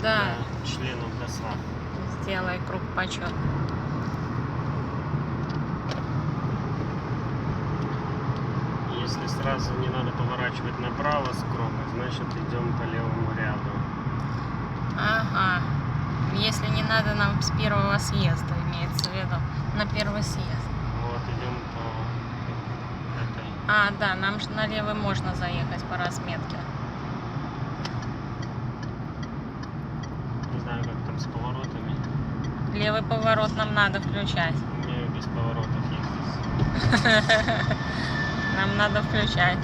Да. членов ДОСААФ. Сделай круг почета. Если сразу не надо поворачивать направо с кромой, значит идем по левому ряду. Ага. Если не надо нам с первого съезда, имеется в виду, на первый съезд. Вот, идем по этой. А, да, нам же на левый можно заехать по разметке. Не знаю, как там с поворотами. Левый поворот нам надо включать. Умею без поворотов ездить. Нам надо включать.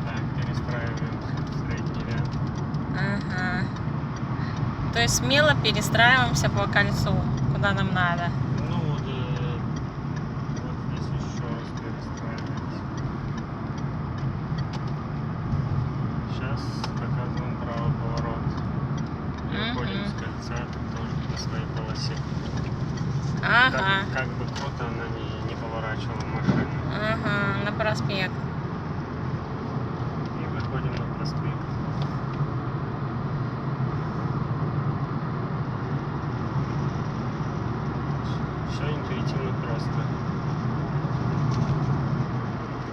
Так, перестраиваемся в средний ряд. Ага. То есть смело перестраиваемся по кольцу, куда нам надо. Ну вот здесь еще раз перестраиваемся. Сейчас показываем правый поворот. И уходим с кольца тоже по своей полосе. Ага. Как бы круто она не поворачивала машину. Ага, на проспект. И выходим на проспект. Все интуитивно просто.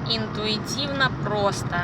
Интуитивно просто.